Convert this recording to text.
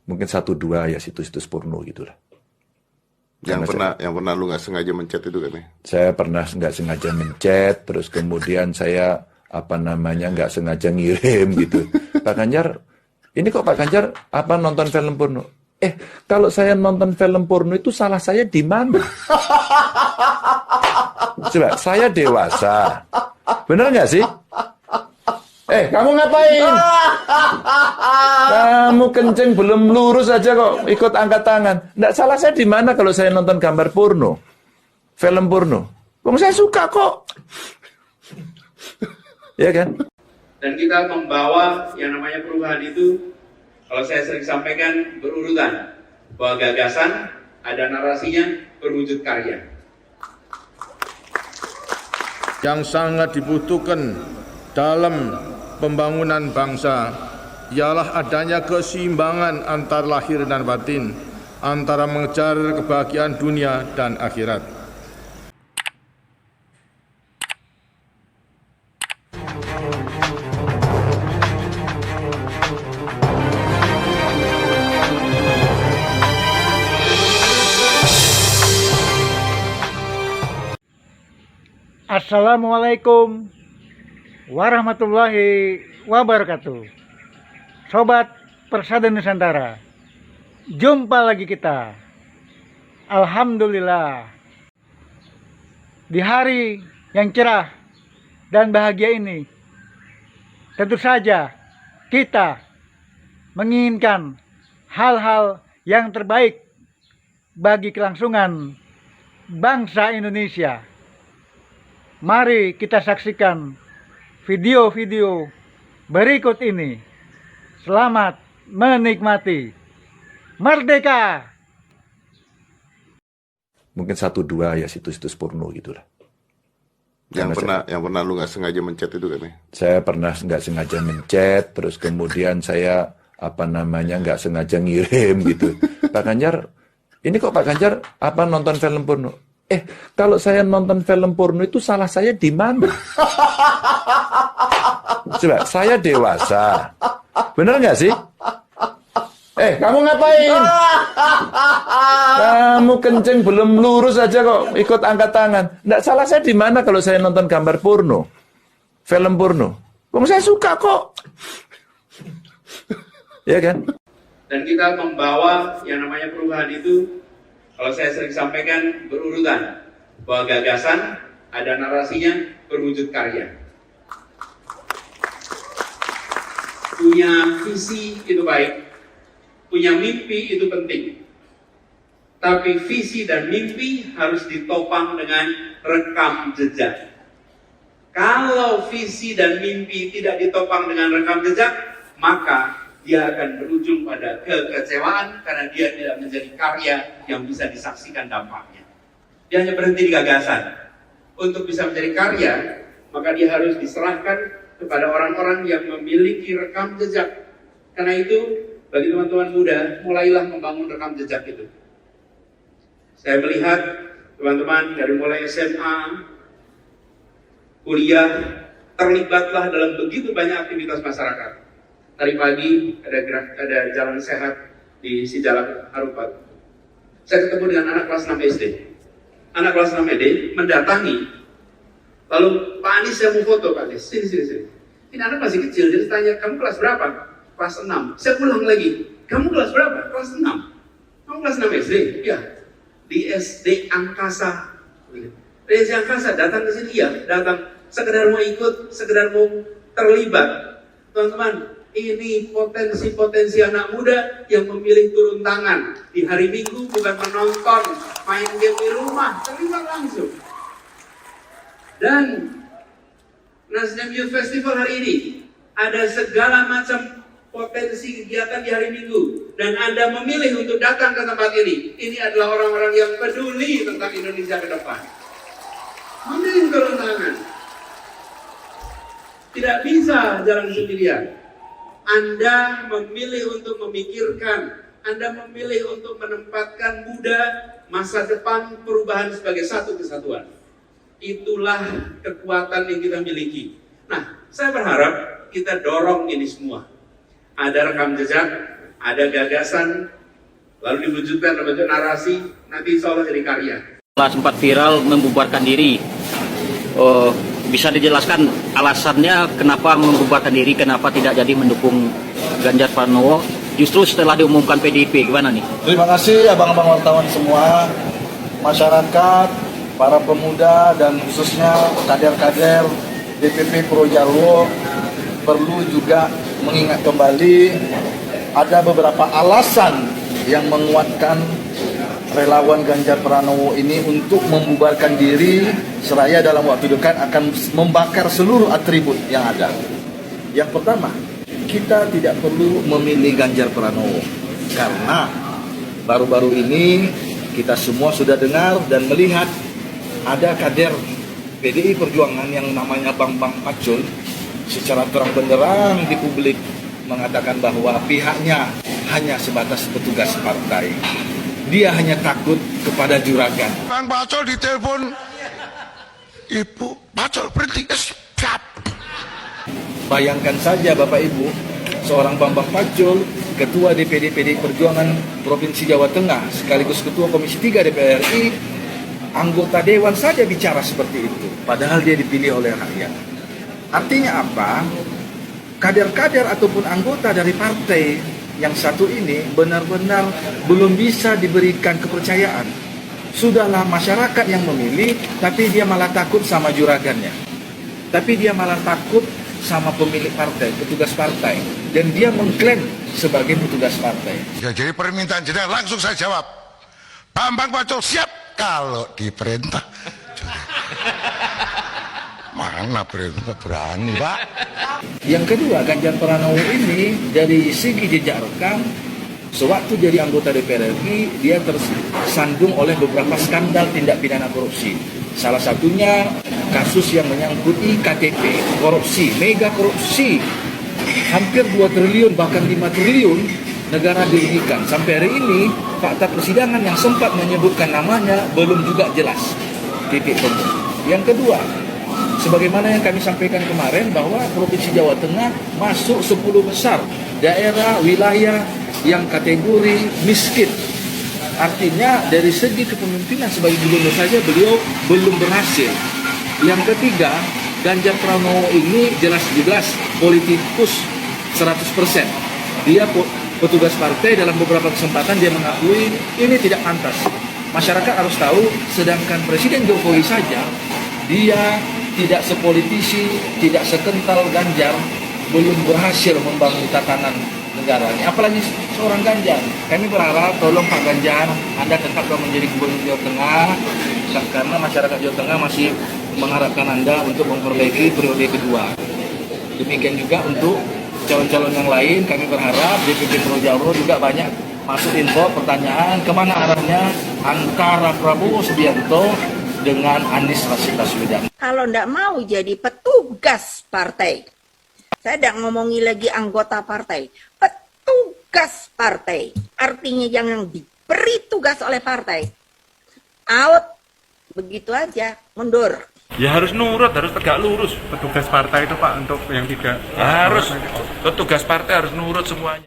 Mungkin 1-2 ya situs-situs porno gitu lah. Yang pernah lu nggak sengaja mencet itu kan ya? Saya pernah nggak sengaja mencet, terus kemudian saya nggak sengaja ngirim gitu. Pak Ganjar, ini kok Pak Ganjar nonton film porno? Kalau saya nonton film porno itu salah saya di mana? Coba, saya dewasa. Bener nggak sih? Kamu ngapain? Kamu kencing belum lurus aja kok ikut angkat tangan. Nggak salah saya di mana kalau saya nonton gambar porno, film porno. Saya suka kok. Ya kan? Dan kita membawa yang namanya perubahan itu, kalau saya sering sampaikan, berurutan. Bahwa gagasan, ada narasinya, berwujud karya. Yang sangat dibutuhkan dalam pembangunan bangsa ialah adanya keseimbangan antara lahir dan batin, antara mengejar kebahagiaan dunia dan akhirat. Assalamualaikum warahmatullahi wabarakatuh. Sobat Persada Nusantara, jumpa lagi kita. Alhamdulillah, di hari yang cerah dan bahagia ini, tentu saja kita menginginkan hal-hal yang terbaik bagi kelangsungan bangsa Indonesia. Mari kita saksikan video-video berikut ini. Selamat menikmati. Merdeka! Mungkin 1-2 ya situs-situs porno gitu lah. Yang pernah lu nggak sengaja mencet itu kan ya? Saya pernah nggak sengaja mencet, terus kemudian saya nggak sengaja ngirim gitu. Pak Ganjar, ini kok Pak Ganjar nonton film porno? Kalau saya nonton film porno itu salah saya di mana? Coba, saya dewasa. Bener nggak sih? Kamu ngapain? Kamu kencing belum lurus aja kok ikut angkat tangan. Nggak salah saya di mana kalau saya nonton gambar porno, film porno. Saya suka kok. Ya kan? Dan kita membawa yang namanya perubahan itu, kalau saya sering sampaikan, berurutan. Bahwa gagasan, ada narasinya, berwujud karya. Punya visi itu baik, punya mimpi itu penting. Tapi visi dan mimpi harus ditopang dengan rekam jejak. Kalau visi dan mimpi tidak ditopang dengan rekam jejak, maka dia akan berujung pada kekecewaan karena dia tidak menjadi karya yang bisa disaksikan dampaknya. Dia hanya berhenti di gagasan. Untuk bisa menjadi karya, maka dia harus diserahkan kepada orang-orang yang memiliki rekam jejak. Karena itu, bagi teman-teman muda, mulailah membangun rekam jejak itu. Saya melihat teman-teman dari mulai SMA, kuliah, terlibatlah dalam begitu banyak aktivitas masyarakat. Tadi pagi ada jalan sehat di Sijalak Harupat. Saya ketemu dengan anak kelas 6 SD. Anak kelas 6 SD mendatangi. Lalu, Pak Anies saya mau foto, Pak Anies. Sini. Ini anak masih kecil, jadi tanya, kamu kelas berapa? Kelas 6. Saya ulang lagi, kamu kelas berapa? Kelas 6. Kamu kelas 6 SD? Ya. Di SD Angkasa. Di SD Angkasa, datang ke sini, ya. Datang, sekedar mau ikut, sekedar mau terlibat. Teman-teman, ini potensi-potensi anak muda yang memilih turun tangan di hari Minggu, bukan menonton main game di rumah, terlibat langsung. Dan Nasdem Youth Festival hari ini ada segala macam potensi kegiatan di hari Minggu, dan Anda memilih untuk datang ke tempat ini. Ini adalah orang-orang yang peduli tentang Indonesia ke depan. Memilih turun tangan. Tidak bisa jalan sendirian. Anda memilih untuk memikirkan, Anda memilih untuk menempatkan muda, masa depan, perubahan sebagai satu kesatuan. Itulah kekuatan yang kita miliki. Nah, saya berharap kita dorong ini semua. Ada rekam jejak, ada gagasan, lalu diwujudkan dalam bentuk narasi, nanti insya Allah jadi karya. Setelah sempat viral membubarkan diri, bisa dijelaskan alasannya kenapa membubarkan diri, kenapa tidak jadi mendukung Ganjar Pranowo justru setelah diumumkan PDIP, gimana nih? Terima kasih abang-abang wartawan semua, masyarakat, para pemuda dan khususnya kader-kader DPP Pro Jarwo perlu juga mengingat kembali ada beberapa alasan yang menguatkan relawan Ganjar Pranowo ini untuk membubarkan diri seraya dalam waktu dekat akan membakar seluruh atribut yang ada. Yang pertama, kita tidak perlu memilih Ganjar Pranowo karena baru-baru ini kita semua sudah dengar dan melihat ada kader PDI Perjuangan yang namanya Bambang Pacul secara terang benderang di publik mengatakan bahwa pihaknya hanya sebatas petugas partai. Dia hanya takut kepada juragan. Bang Pacul ditelepon, Ibu Pacul berhenti, siap. Bayangkan saja Bapak Ibu, seorang Bambang Pacul, Ketua DPD PDI Perjuangan Provinsi Jawa Tengah, sekaligus Ketua Komisi 3 DPR RI, anggota Dewan saja bicara seperti itu, padahal dia dipilih oleh rakyat. Artinya apa? Kader-kader ataupun anggota dari partai yang satu ini benar-benar belum bisa diberikan kepercayaan. Sudahlah masyarakat yang memilih, tapi dia malah takut sama juragannya. Tapi dia malah takut sama pemilik partai, petugas partai. Dan dia mengklaim sebagai petugas partai. Ya, jadi permintaan jenengan langsung saya jawab. Bambang Pacul siap kalau diperintah. Mana perintah berani, Pak? Yang kedua, Ganjar Pranowo ini dari segi jejak rekam, sewaktu jadi anggota DPR RI, dia tersandung oleh beberapa skandal tindak pidana korupsi. Salah satunya kasus yang menyangkut IKTP, korupsi, mega korupsi. Hampir 2 triliun, bahkan 5 triliun negara dirugikan. Sampai hari ini, fakta persidangan yang sempat menyebutkan namanya belum juga jelas. Titik temu. Yang kedua, sebagaimana yang kami sampaikan kemarin bahwa Provinsi Jawa Tengah masuk 10 besar daerah wilayah yang kategori miskin. Artinya dari segi kepemimpinan sebagai gubernur saja beliau belum berhasil. Yang ketiga, Ganjar Pranowo ini jelas-jelas politikus 100%. Dia petugas partai, dalam beberapa kesempatan dia mengakui ini tidak pantas. Masyarakat harus tahu, sedangkan Presiden Jokowi saja dia tidak sepolitisi, tidak sekental Ganjar, belum berhasil membangun tatanan negaranya. Apalagi seorang Ganjar. Kami berharap tolong Pak Ganjar, Anda tetaplah menjadi gubernur Jawa Tengah, karena masyarakat Jawa Tengah masih mengharapkan Anda untuk memperbaiki periode kedua. Demikian juga untuk calon-calon yang lain, kami berharap DPP Pro Jarwo juga banyak masuk info, pertanyaan, kemana arahnya antara Prabowo Subianto dengan Anies Rashid Baswedan. Kalau ndak mau jadi petugas partai, saya tidak ngomongi lagi anggota partai, petugas partai, artinya yang diberi tugas oleh partai, out, begitu aja, mundur. Ya harus nurut, harus tegak lurus. Petugas partai itu Pak, untuk yang tidak harus, petugas partai harus nurut semuanya.